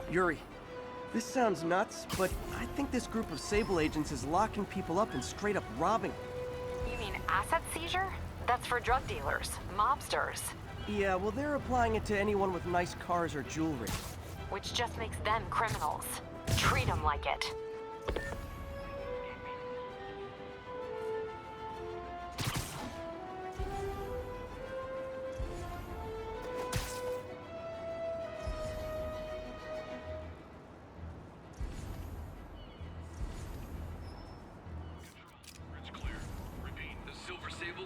Yuri, this sounds nuts, but I think this group of Sable agents is locking people up and straight up robbing them. You mean asset seizure? That's for drug dealers, mobsters. Yeah, well, they're applying it to anyone with nice cars or jewelry. Which just makes them criminals. Treat them like it.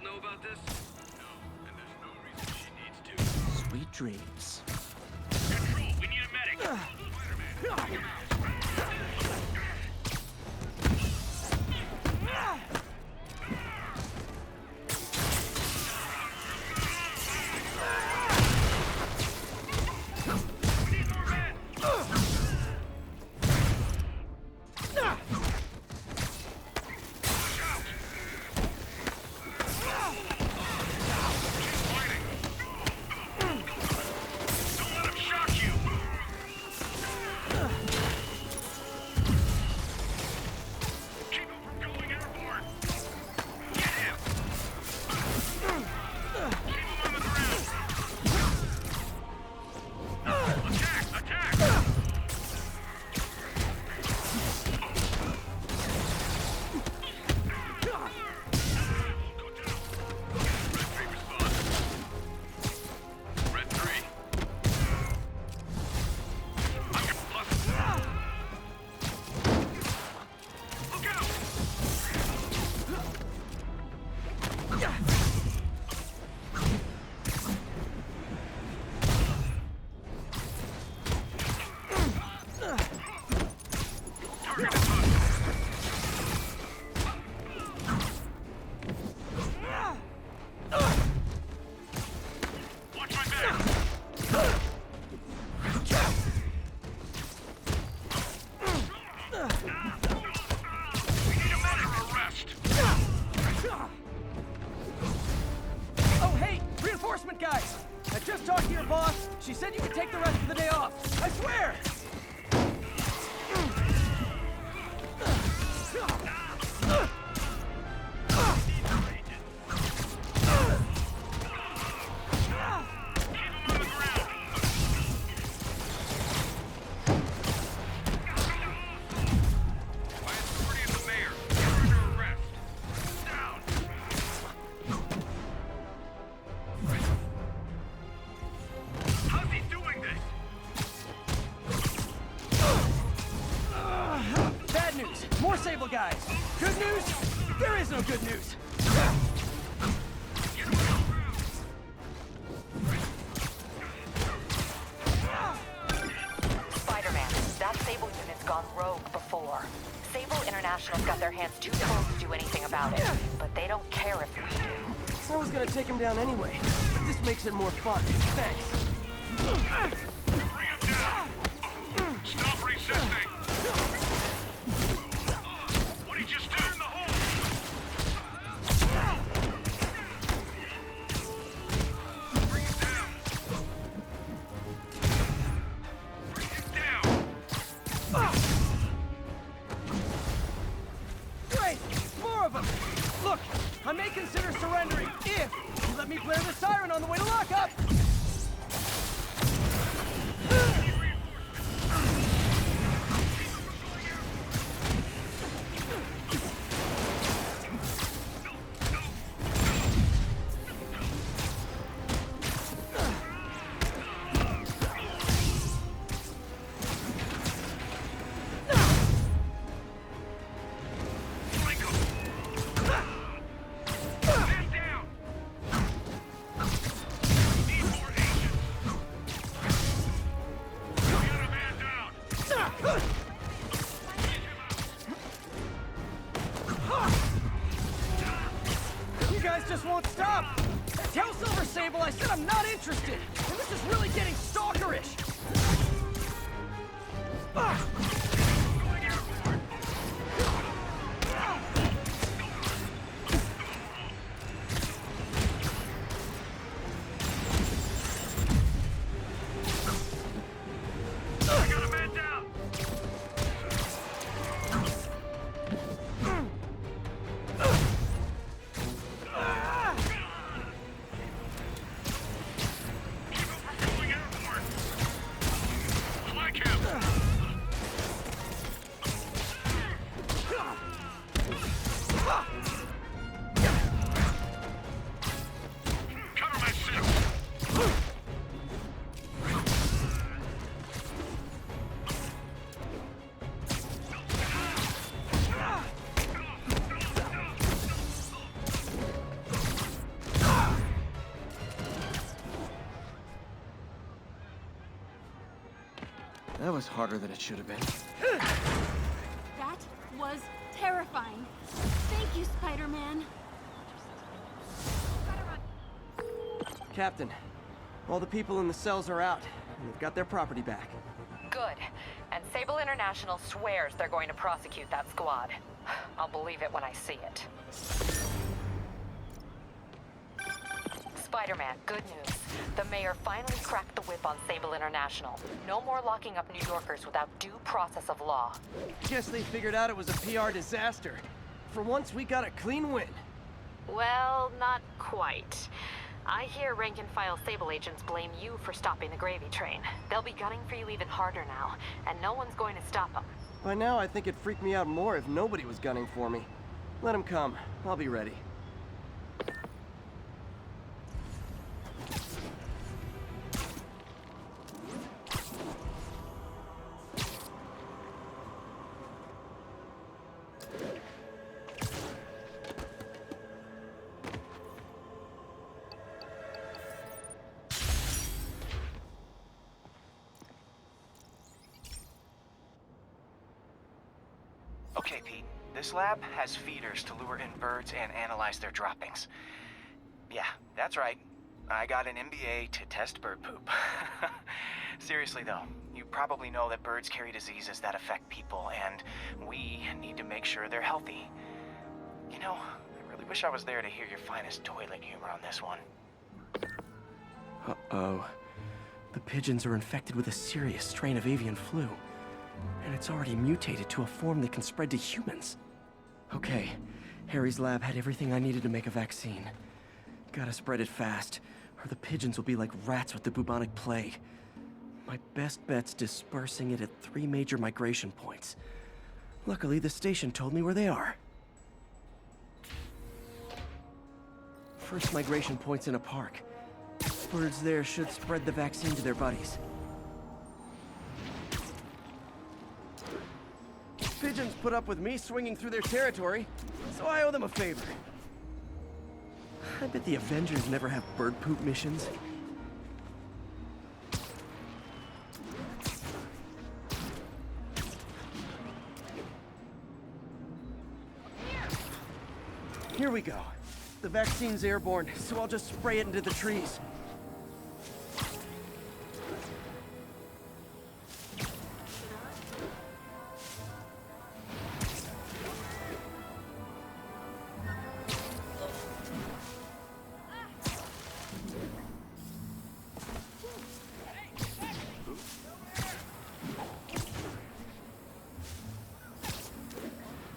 Know about this? No, and there's no reason she needs to. Sweet dreams. Control, we need a medic! Spider-Man, take him out! We need more men! Guys, I just talked to your boss. She said you could take the rest of the day off. I swear! More Sable guys. Good news? There is no good news. Spider-Man, that Sable unit's gone rogue before. Sable International's got their hands too full to do anything about it, but they don't care if we do. I was gonna take him down anyway. This makes it more fun. Thanks. Bring him down! Stop resisting! Just turn the hole! Bring it down! Bring it down! Great! More of them! Look, I may consider surrendering if you let me blare the siren on the way to lockup! That was harder than it should have been. That was terrifying. Thank you, Spider-Man. Captain, all the people in the cells are out, and they've got their property back. Good. And Sable International swears they're going to prosecute that squad. I'll believe it when I see it. Spider-Man, good news. The mayor finally cracked the whip on Sable International. No more locking up New Yorkers without due process of law. Guess they figured out it was a PR disaster. For once, we got a clean win. Well, not quite. I hear rank-and-file Sable agents blame you for stopping the gravy train. They'll be gunning for you even harder now, and no one's going to stop them. By now, I think it'd freak me out more if nobody was gunning for me. Let them come. I'll be ready. Okay, Pete. This lab has feeders to lure in birds and analyze their droppings. Yeah, that's right. I got an MBA to test bird poop. Seriously though, you probably know that birds carry diseases that affect people, and we need to make sure they're healthy. You know, I really wish I was there to hear your finest toilet humor on this one. Uh-oh. The pigeons are infected with a serious strain of avian flu. And it's already mutated to a form that can spread to humans. Okay, Harry's lab had everything I needed to make a vaccine. Gotta spread it fast, or the pigeons will be like rats with the bubonic plague. My best bet's dispersing it at 3 major migration points. Luckily, the station told me where they are. First migration point's in a park. Birds there should spread the vaccine to their buddies. Pigeons put up with me swinging through their territory, so I owe them a favor. I bet the Avengers never have bird poop missions. Here we go. The vaccine's airborne, so I'll just spray it into the trees.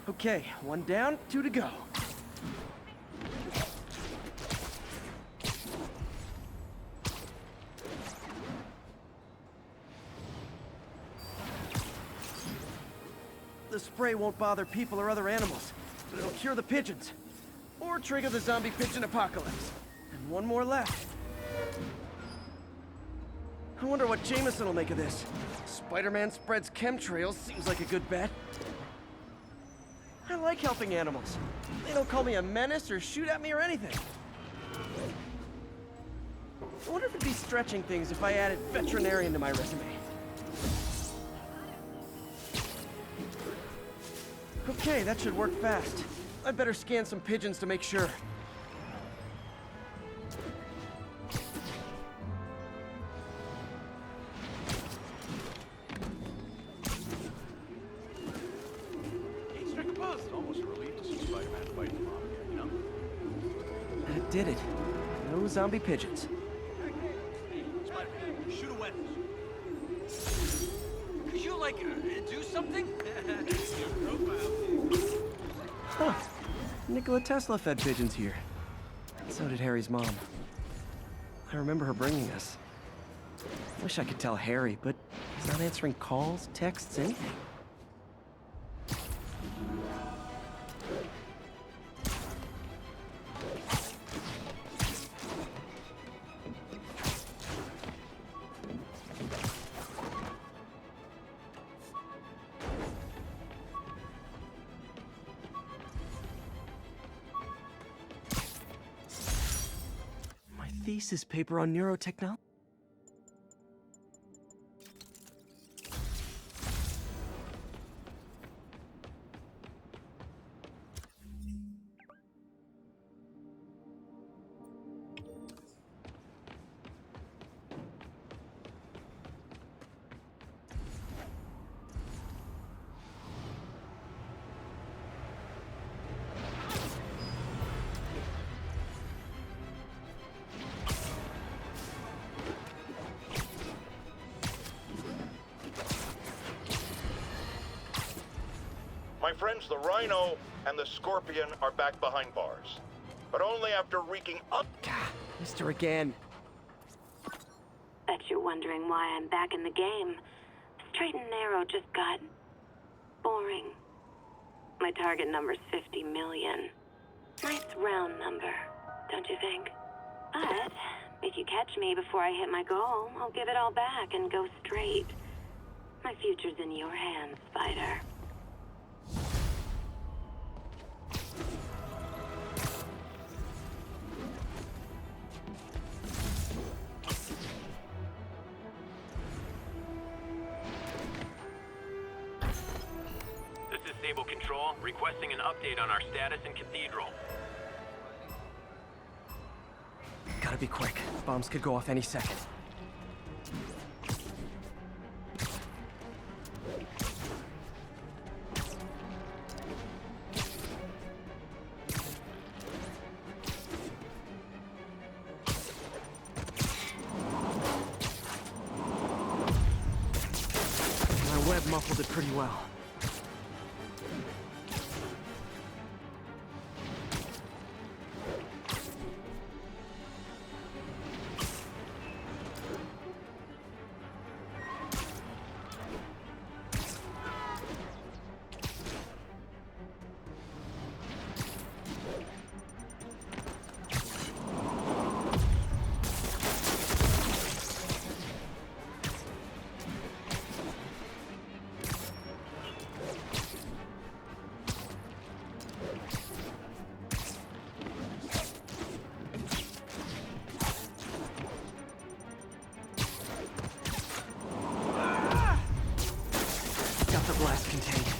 Okay, 1 down, 2 to go. The spray won't bother people or other animals, but it'll cure the pigeons. Or trigger the zombie pigeon apocalypse. And 1 more left. I wonder what Jameson will make of this. Spider-Man spreads chemtrails, seems like a good bet. I like helping animals. They don't call me a menace or shoot at me or anything. I wonder if it'd be stretching things if I added veterinarian to my resume. Okay, that should work fast. I'd better scan some pigeons to make sure. Almost a relief to see Spider-Man fighting mom again, you know? That did it. No zombie pigeons. Spider-Man, shoot a weapon. Could you, like, do something? Huh. Nikola Tesla fed pigeons here. So did Harry's mom. I remember her bringing us. Wish I could tell Harry, but he's not answering calls, texts, anything. Thesis paper on neurotechnology. My friends, the Rhino and the Scorpion are back behind bars. But only after wreaking up. Gah, Mister again. Bet you're wondering why I'm back in the game. Straight and narrow just got boring. My target number's 50 million. Nice round number, don't you think? But if you catch me before I hit my goal, I'll give it all back and go straight. My future's in your hands, Spider. This is Sable Control, requesting an update on our status in Cathedral. Gotta be quick. Bombs could go off any second. My web muffled it pretty well. Got the blast contained.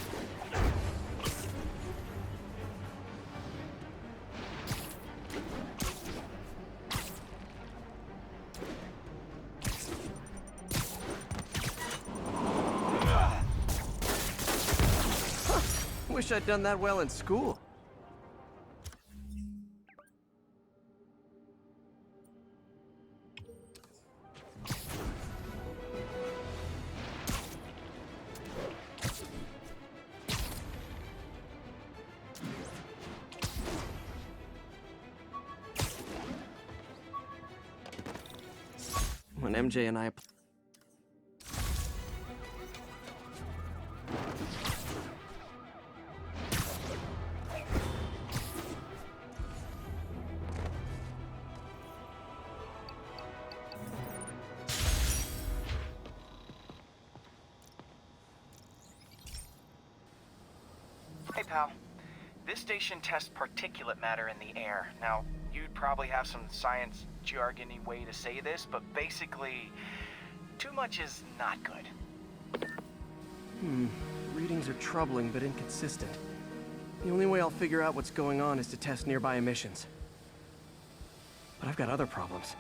Huh. Wish I'd done that well in school. When MJ and I... Hey, pal. This station tests particulate matter in the air. Now, you'd probably have some science jargony way to say this, but basically, too much is not good. Readings are troubling but inconsistent. The only way I'll figure out what's going on is to test nearby emissions. But I've got other problems.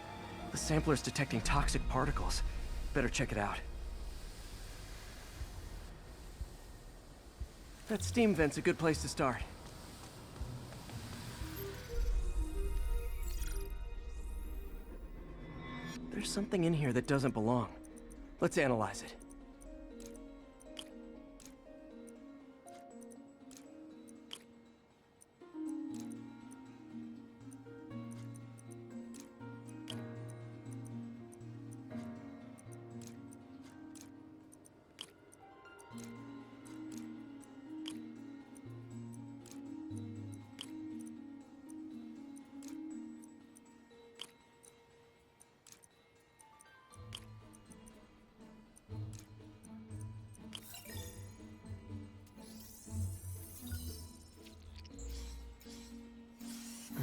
The sampler's detecting toxic particles. Better check it out. That steam vent's a good place to start. There's something in here that doesn't belong. Let's analyze it.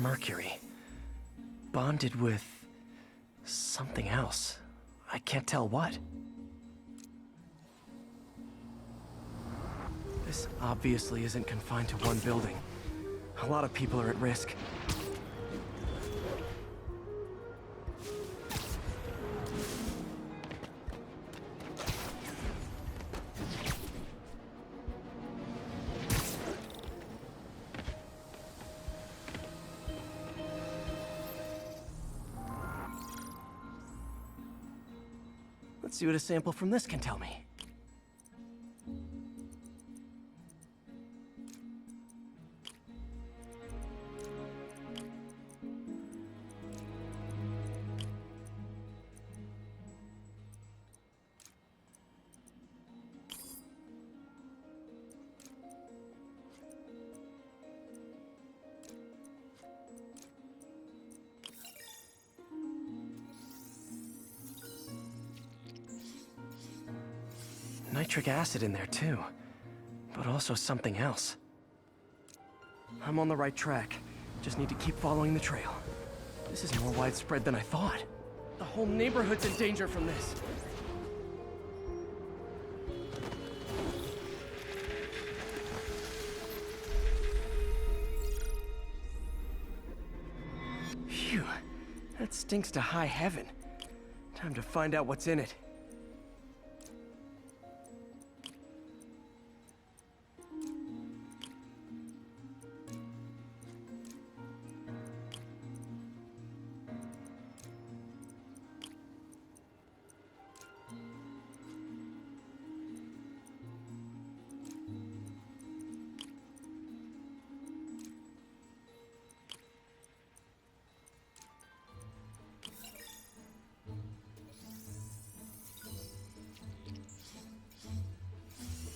Mercury. Bonded with... something else. I can't tell what. This obviously isn't confined to one building. A lot of people are at risk. Let's see what a sample from this can tell me. Nitric acid in there too, but also something else. I'm on the right track. Just need to keep following the trail. This is more widespread than I thought. The whole neighborhood's in danger from this. Phew, that stinks to high heaven. Time to find out what's in it.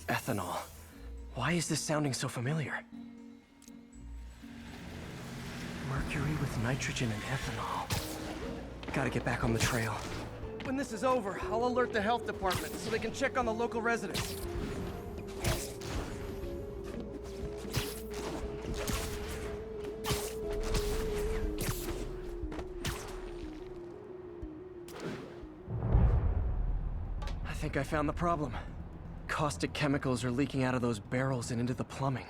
Ethanol. Why is this sounding so familiar? Mercury with nitrogen and ethanol. Gotta get back on the trail. When this is over, I'll alert the health department so they can check on the local residents. I think I found the problem. Caustic chemicals are leaking out of those barrels and into the plumbing.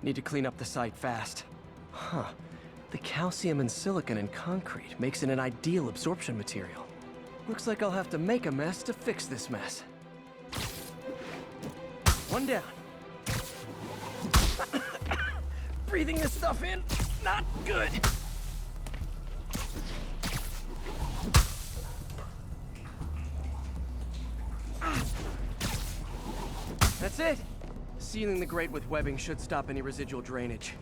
Need to clean up the site fast. Huh. The calcium and silicon in concrete makes it an ideal absorption material. Looks like I'll have to make a mess to fix this mess. One down. Breathing this stuff in, not good. That's it! Sealing the grate with webbing should stop any residual drainage.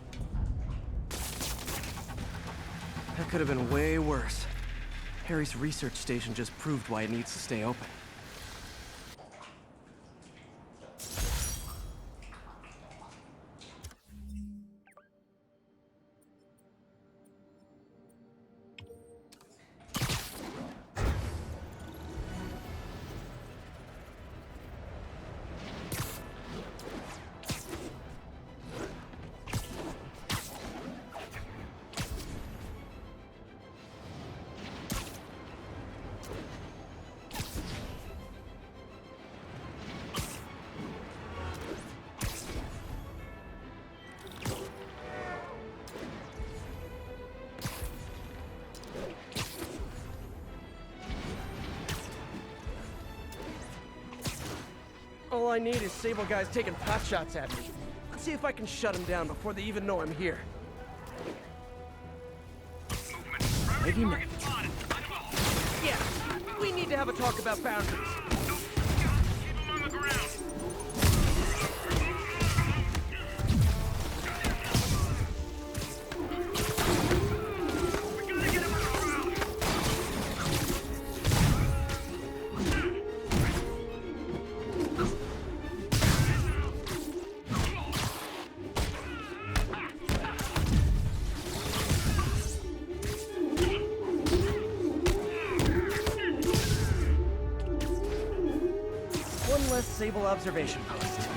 That could have been way worse. Harry's research station just proved why it needs to stay open. All I need is Sable guys taking pot shots at me. Let's see if I can shut them down before they even know I'm here. Maybe not. Yeah, we need to have a talk about boundaries. Keep them on the ground. We gotta get him on the ground. One less Sable observation post.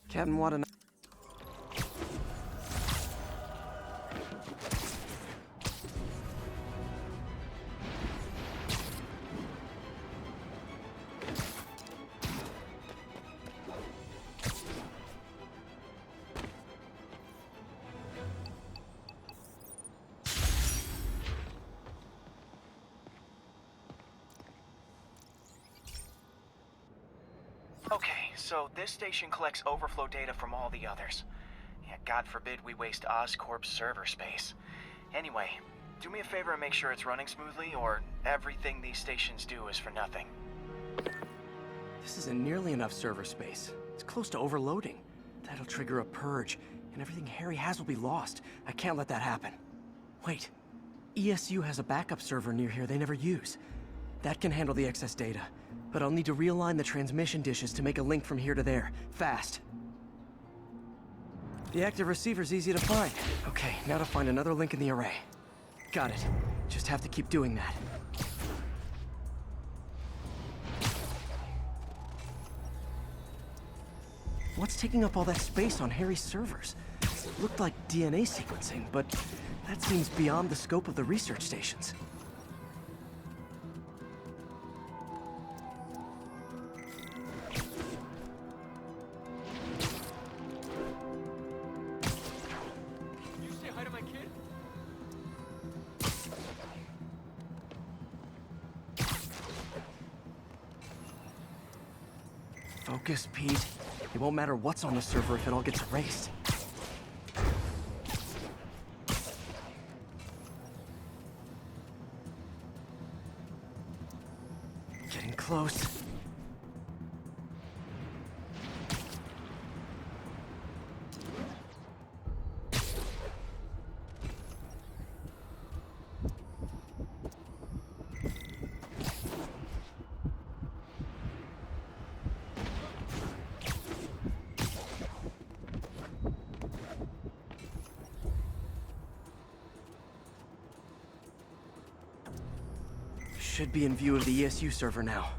Captain Watanabe. Okay, so this station collects overflow data from all the others. Yeah, God forbid we waste Oscorp's server space. Anyway, do me a favor and make sure it's running smoothly, or everything these stations do is for nothing. This isn't nearly enough server space. It's close to overloading. That'll trigger a purge, and everything Harry has will be lost. I can't let that happen. Wait. ESU has a backup server near here they never use. That can handle the excess data, but I'll need to realign the transmission dishes to make a link from here to there, fast. The active receiver's easy to find. Okay, now to find another link in the array. Got it. Just have to keep doing that. What's taking up all that space on Harry's servers? It looked like DNA sequencing, but that seems beyond the scope of the research stations. You say hi to my kid? Focus, Pete. It won't matter what's on the server if it all gets erased. Getting close. Should be in view of the ESU server now.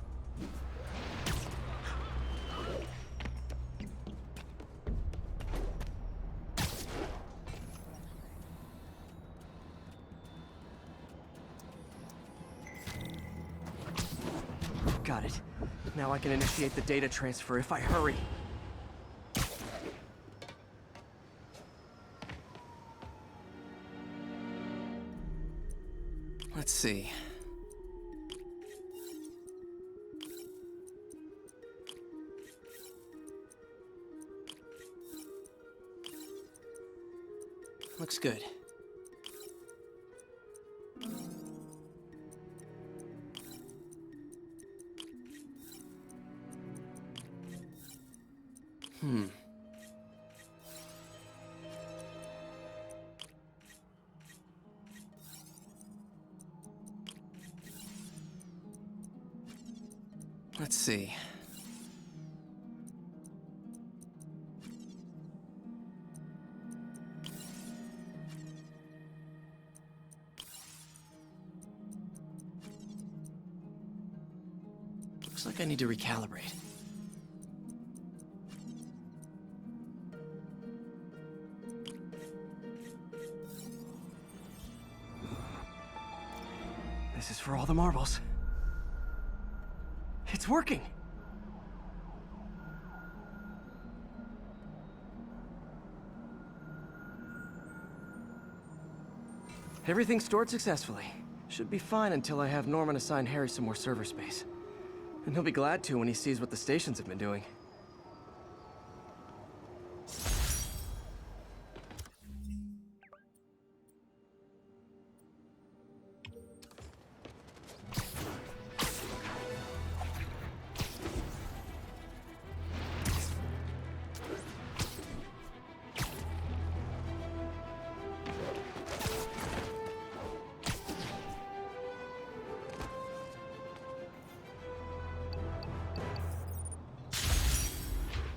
Got it. Now I can initiate the data transfer if I hurry. Let's see. Looks good. Let's see. Looks like I need to recalibrate. This is for all the marbles. It's working! Everything's stored successfully. Should be fine until I have Norman assign Harry some more server space. And he'll be glad to when he sees what the stations have been doing.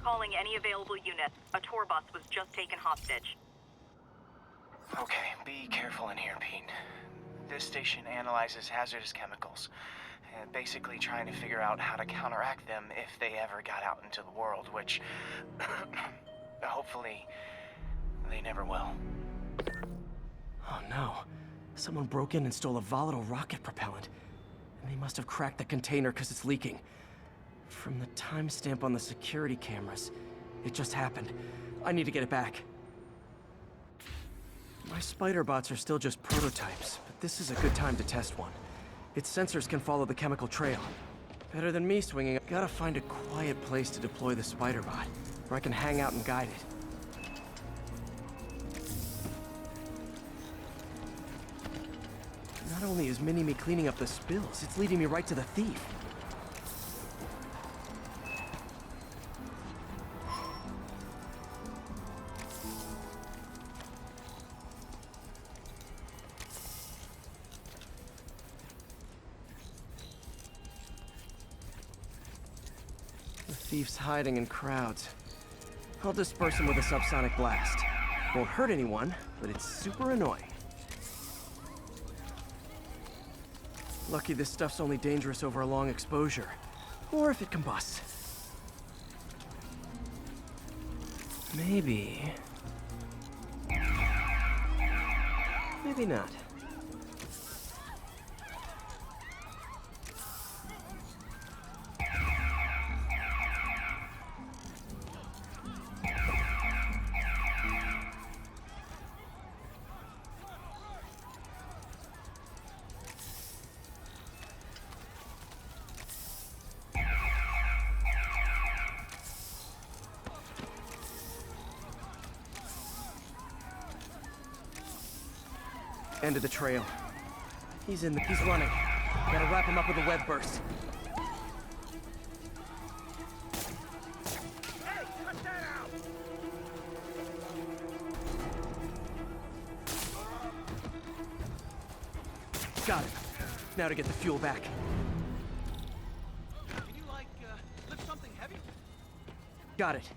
Calling any available unit. A tour bus was just taken hostage. Okay, be careful in here, Pete. This station analyzes hazardous chemicals, basically trying to figure out how to counteract them if they ever got out into the world, which hopefully they never will. Oh no. Someone broke in and stole a volatile rocket propellant. And they must have cracked the container because it's leaking. From the timestamp on the security cameras, it just happened. I need to get it back. My spider bots are still just prototypes, but this is a good time to test one. Its sensors can follow the chemical trail. Better than me swinging. Gotta find a quiet place to deploy the spider bot, where I can hang out and guide it. Not only is Mini-Me cleaning up the spills, it's leading me right to the thief. The thief's hiding in crowds. I'll disperse him with a subsonic blast. Won't hurt anyone, but it's super annoying. Lucky this stuff's only dangerous over a long exposure. Or if it combusts. Maybe... maybe not. End of the trail. He's running. Gotta wrap him up with a web burst. Hey, cut that out! Got him. Now to get the fuel back. Can you, lift something heavy? Got it.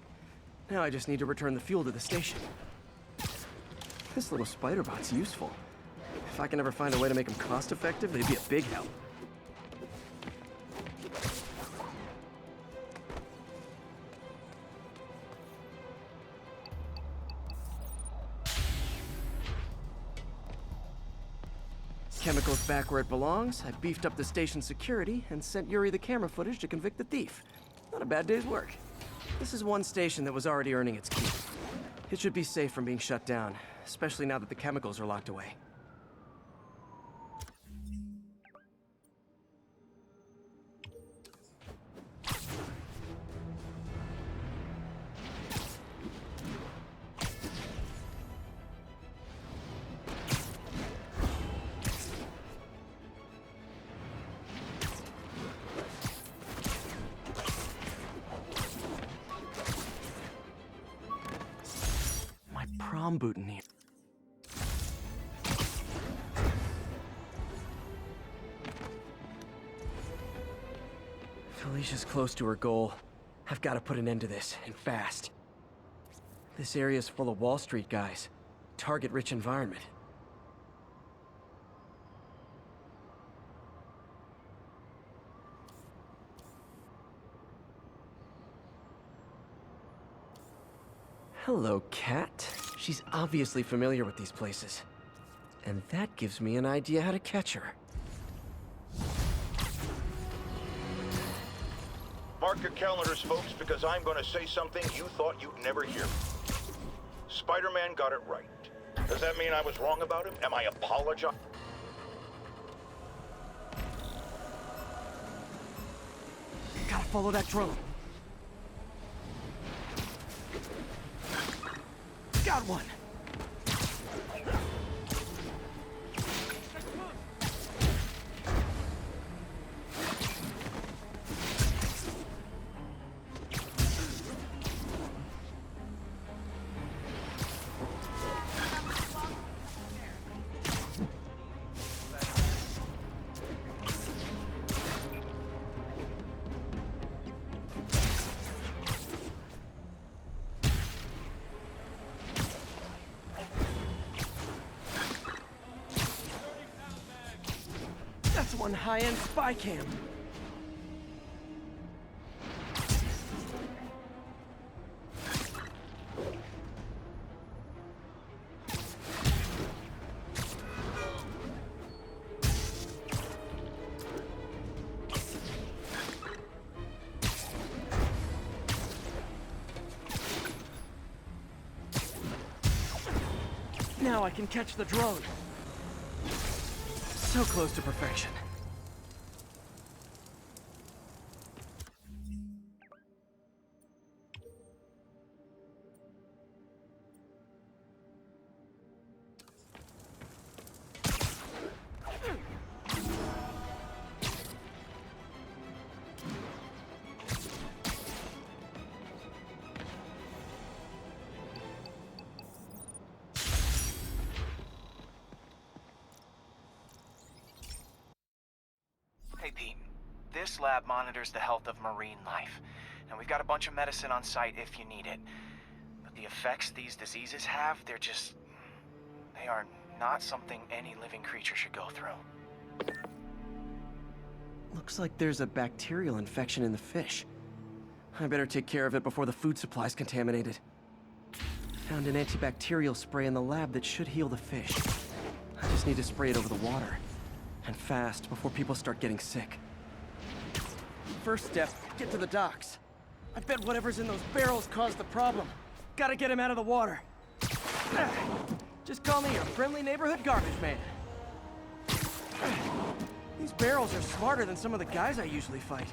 Now I just need to return the fuel to the station. This little spider bot's useful. If I can ever find a way to make them cost-effective, they'd be a big help. Chemicals back where it belongs. I beefed up the station's security and sent Yuri the camera footage to convict the thief. Not a bad day's work. This is one station that was already earning its keep. It should be safe from being shut down, especially now that the chemicals are locked away. Prom boot in here. Felicia's close to her goal. I've got to put an end to this, and fast. This area's full of Wall Street guys. Target-rich environment. Hello, Cat. She's obviously familiar with these places. And that gives me an idea how to catch her. Mark your calendars, folks, because I'm going to say something you thought you'd never hear. Spider-Man got it right. Does that mean I was wrong about him? Am I apologizing? Gotta follow that drone. Got one! That's one high-end spy cam. Now I can catch the drone. So close to perfection. Hey, Pete. This lab monitors the health of marine life. And we've got a bunch of medicine on site if you need it. The effects these diseases have, they are not something any living creature should go through. Looks like there's a bacterial infection in the fish. I better take care of it before the food supply's contaminated. Found an antibacterial spray in the lab that should heal the fish. I just need to spray it over the water. And fast, before people start getting sick. First step, get to the docks. I bet whatever's in those barrels caused the problem. Gotta get him out of the water. Just call me your friendly neighborhood garbage man. These barrels are smarter than some of the guys I usually fight.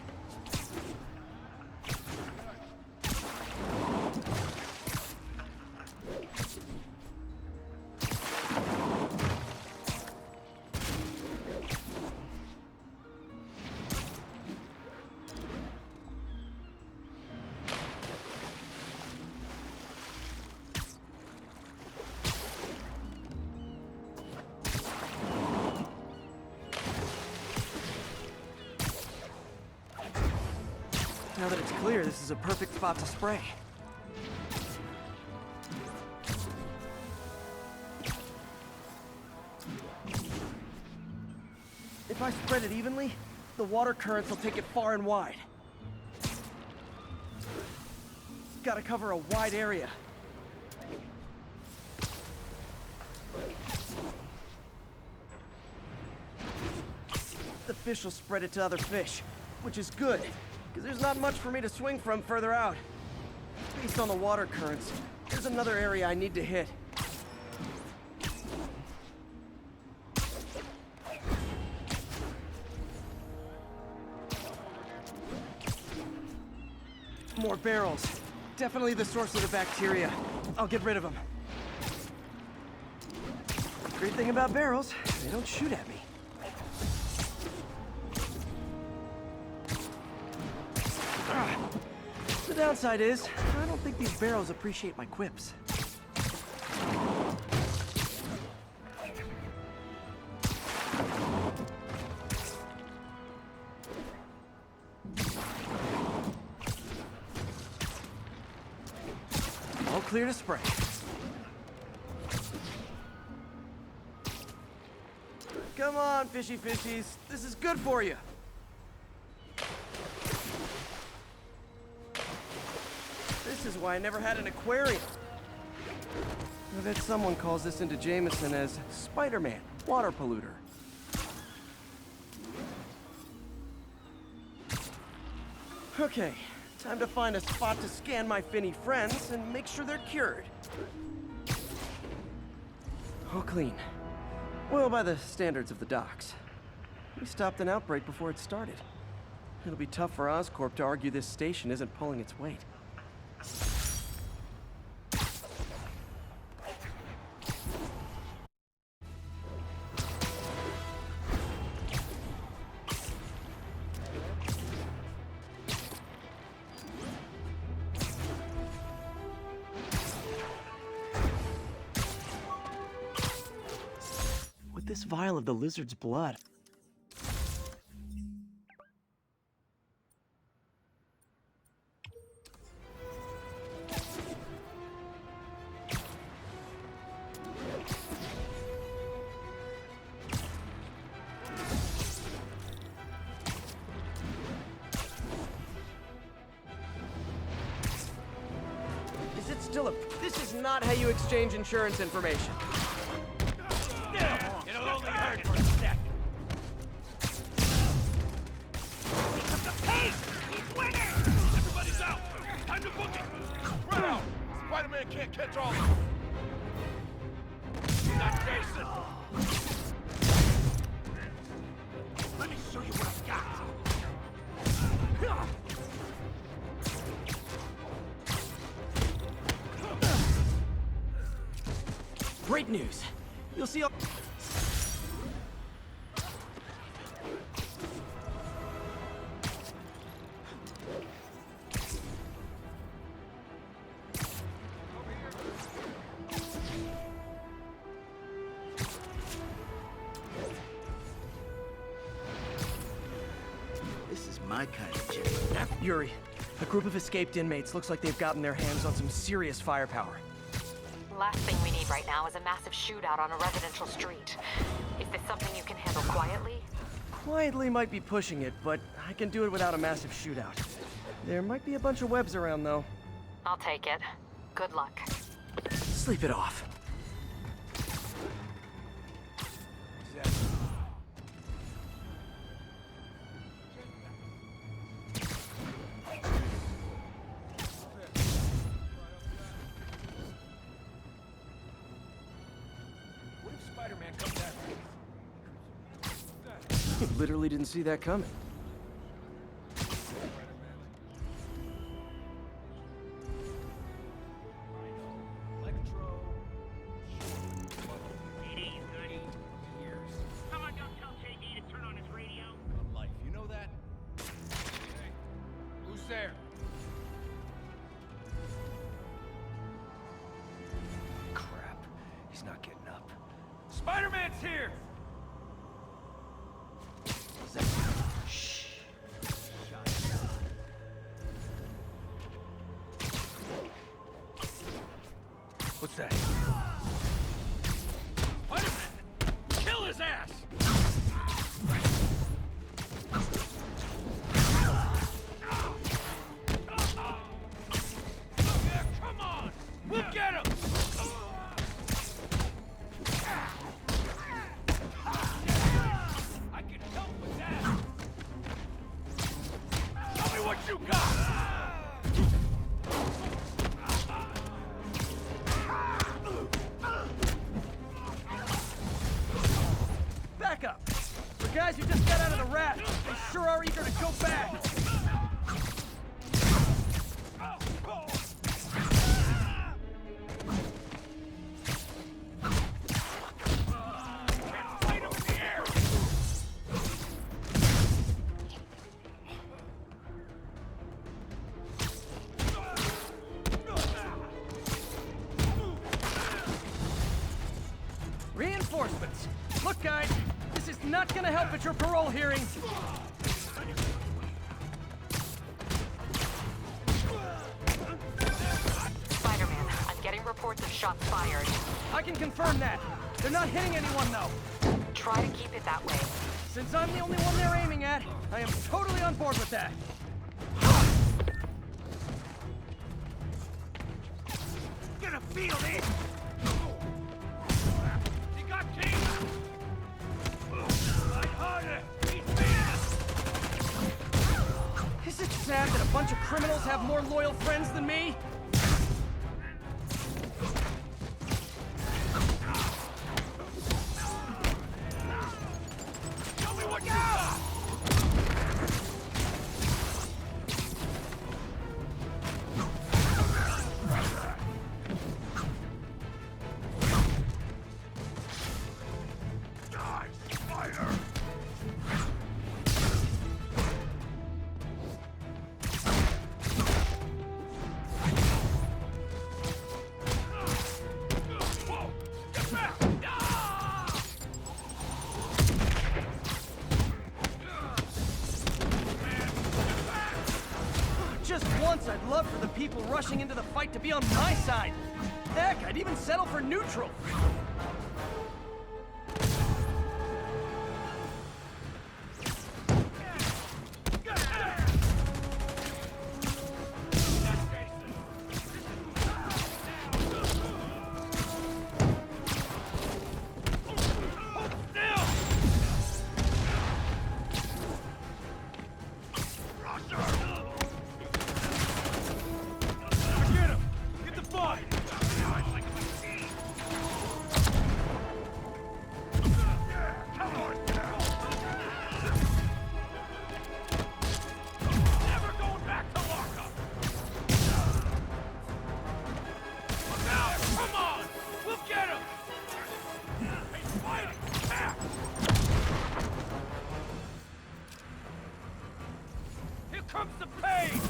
Now that it's clear, this is a perfect spot to spray. If I spread it evenly, the water currents will take it far and wide. Gotta cover a wide area. The fish will spread it to other fish, which is good. Because there's not much for me to swing from further out. Based on the water currents, there's another area I need to hit. More barrels. Definitely the source of the bacteria. I'll get rid of them. Great thing about barrels, they don't shoot at me. The downside is, I don't think these barrels appreciate my quips. All clear to spray. Come on, fishy fishies. This is good for you. This is why I never had an aquarium. I bet someone calls this into Jameson as Spider-Man, water polluter. Okay, time to find a spot to scan my finny friends and make sure they're cured. All clean. Well, by the standards of the docks. We stopped an outbreak before it started. It'll be tough for Oscorp to argue this station isn't pulling its weight. With this vial of the lizard's blood, this is not how you exchange insurance information. It'll only hurt for a sec. Hey! He's winning! Everybody's out! Time to book it! Run out! Spider-Man can't catch all of them! Not Jason! Let me show you what I've got! Great news. You'll see. This is my kind of chicken. Yuri, A group of escaped inmates looks like they've gotten their hands on some serious firepower. Last thing we need right now is a massive shootout on a residential street. Is this something you can handle quietly? Quietly might be pushing it, but I can do it without a massive shootout. There might be a bunch of webs around, though. I'll take it. Good luck. Sleep it off. What if Spider-Man comes after me? Literally didn't see that coming. Someone don't tell JD to turn on his radio. On life, you know that? Hey, who's there? Crap. He's not getting up. Spider-Man's here! Shh. What's that? Spider-Man! Kill his ass! Yeah, come on! We'll get him! I can help with that! Tell me what you got! Back up! For guys who just got out of the rat, they sure are eager to go back! Fight him in the air! Reinforcements! Look, guys, this is not gonna help at your parole hearing! Spider-Man, I'm getting reports of shots fired. I can confirm that. They're not hitting anyone, though. Try to keep it that way. Since I'm the only one they're aiming at, I am totally on board with that. Gonna feel it! You got King! Fight harder! He's Is it sad that a bunch of criminals have more loyal friends than me? Tell me what you got! Die, Spider! Whoa! Get back! Ah! Just once, I'd love for the people rushing into the fight to be on my side. Heck, I'd even settle for neutral. Get him! Get the body! Never going back to lockup! Now, come on! We'll get him! He's fighting! Ah! Here comes the pain!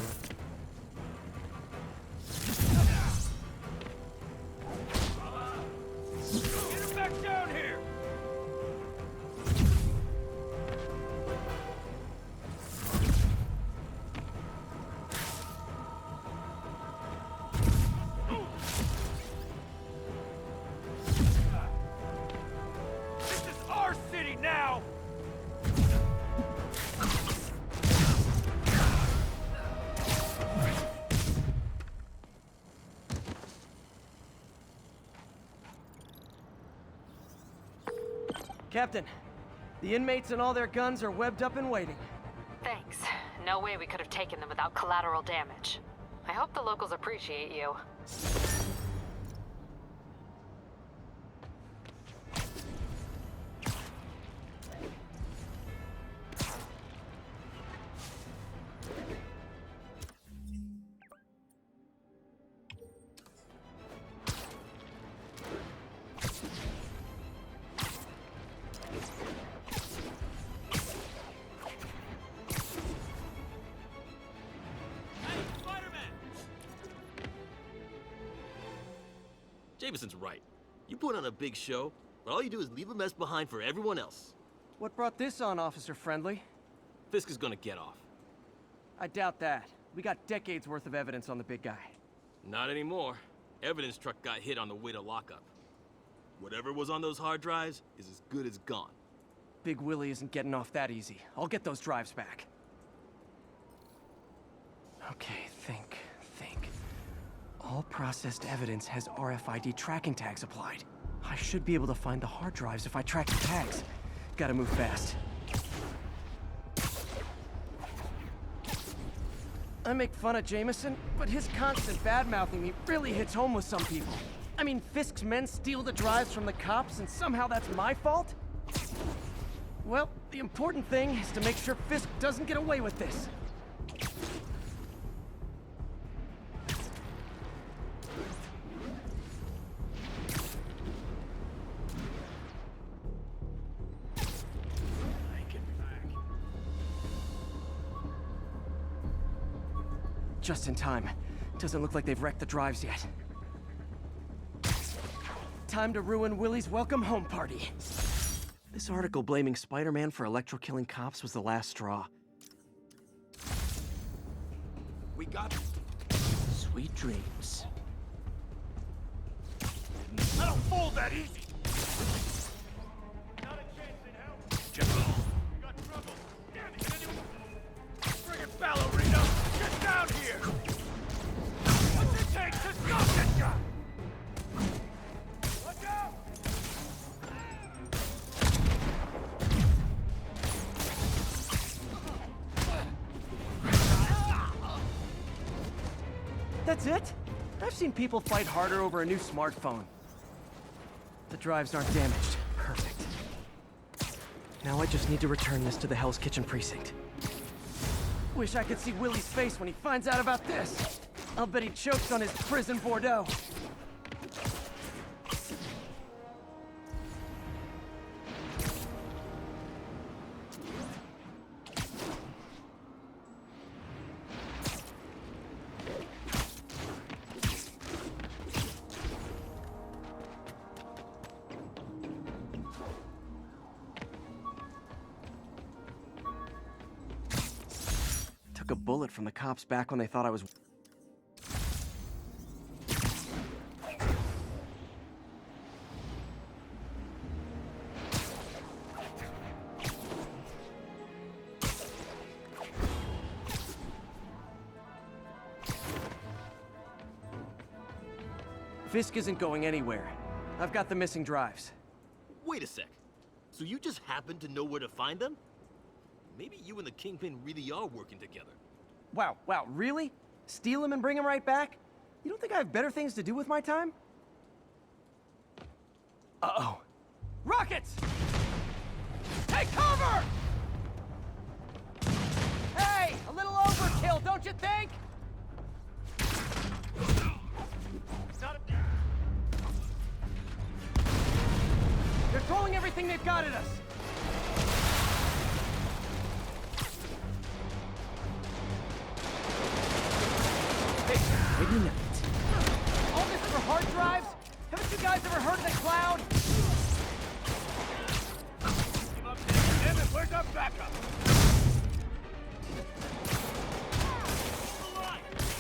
Get him back down here! Captain, the inmates and all their guns are webbed up and waiting. Thanks. No way we could have taken them without collateral damage. I hope the locals appreciate you. Jameson's right. You put on a big show, but all you do is leave a mess behind for everyone else. What brought this on, Officer Friendly? Fisk is gonna get off. I doubt that. We got decades worth of evidence on the big guy. Not anymore. Evidence truck got hit on the way to lockup. Whatever was on those hard drives is as good as gone. Big Willie isn't getting off that easy. I'll get those drives back. Okay, think. All processed evidence has RFID tracking tags applied. I should be able to find the hard drives if I track the tags. Gotta move fast. I make fun of Jameson, but his constant bad-mouthing me really hits home with some people. I mean, Fisk's men steal the drives from the cops, and somehow that's my fault? Well, the important thing is to make sure Fisk doesn't get away with this. Just in time. Doesn't look like they've wrecked the drives yet. Time to ruin Willie's welcome home party. This article blaming Spider-Man for electro-killing cops was the last straw. We got... Sweet dreams. I don't fold that easy! Not a chance in hell. General, we got trouble. Damn it, anyone... Bring it, ballerina! Get down here! What's it take to stop this guy? Watch out! That's it? I've seen people fight harder over a new smartphone. The drives aren't damaged. Perfect. Now I just need to return this to the Hell's Kitchen precinct. Wish I could see Willie's face when he finds out about this. I'll bet he chokes on his prison Bordeaux. Took a bullet from the cops back when they thought I was... Fisk isn't going anywhere. I've got the missing drives. Wait a sec. So you just happen to know where to find them? Maybe you and the Kingpin really are working together. Wow, really? Steal him and bring him right back? You don't think I have better things to do with my time? Uh-oh. Rockets! Take cover! Hey, a little overkill, don't you think? They're throwing everything they've got at us. Wait a minute. All this for hard drives? Haven't you guys ever heard of the cloud? Damn it, where's our backup?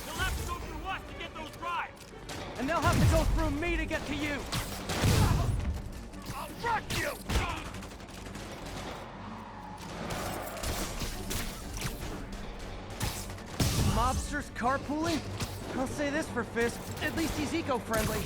They'll have to go through us to get those drives. And they'll have to go through me to get to you. I'll wreck you! Mobsters carpooling? I'll say this for Fisk, at least he's eco-friendly.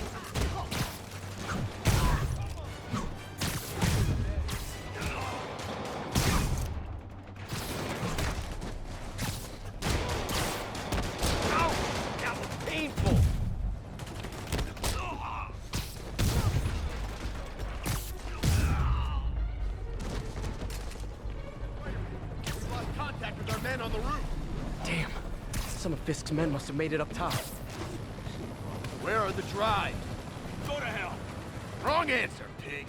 Some of Fisk's men must have made it up top. Where are the drives? Go to hell. Wrong answer, pig.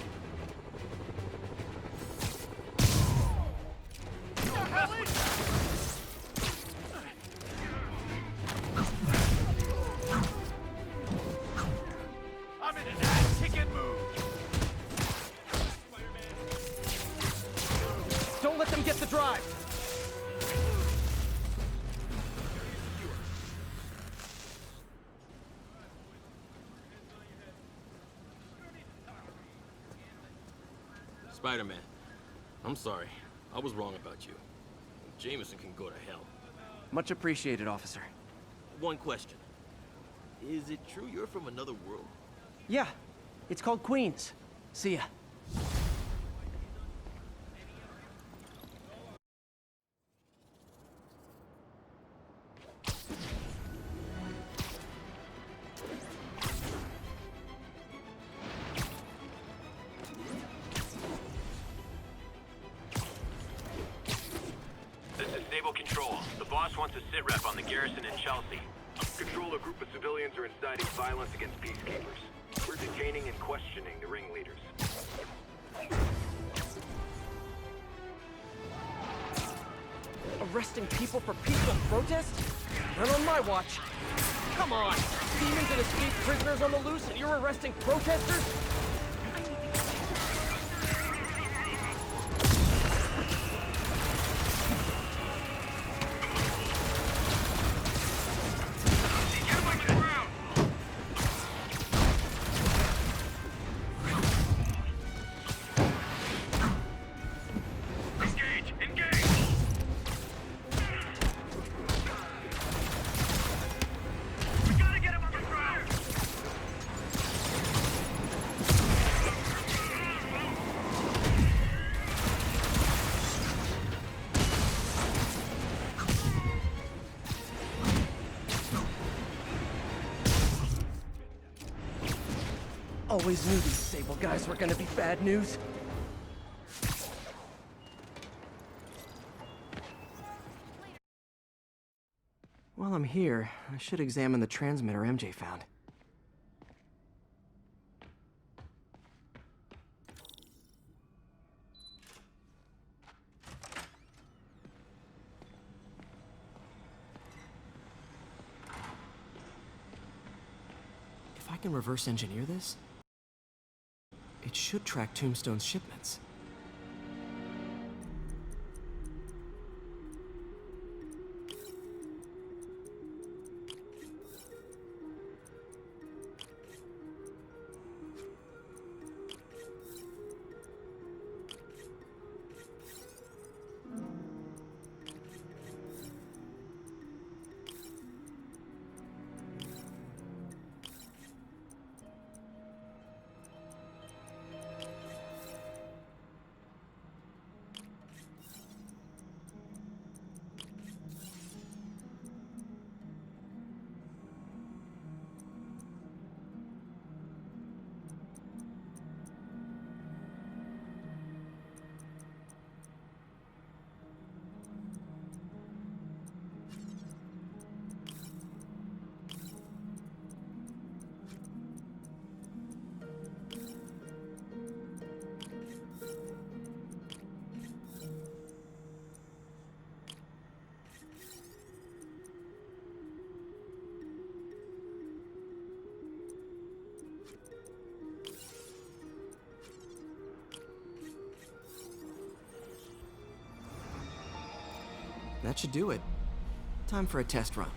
I'm in an ass-kicking mood. Don't let them get the drive! Spider-Man, I'm sorry. I was wrong about you. Jameson can go to hell. Much appreciated, officer. One question. Is it true you're from another world? Yeah, it's called Queens. See ya. This is Stable Control. The boss wants a sit-rep on the garrison in Chelsea. Control, a group of civilians are inciting violence against peacekeepers. We're detaining and questioning the ringleaders. Arresting people for peaceful protest? Not on my watch. Come on! Demons and escaped prisoners on the loose, and you're arresting protesters? Always knew these Sable guys were gonna be bad news. While I'm here, I should examine the transmitter MJ found. If I can reverse engineer this, it should track Tombstone's shipments. That should do it. Time for a test run.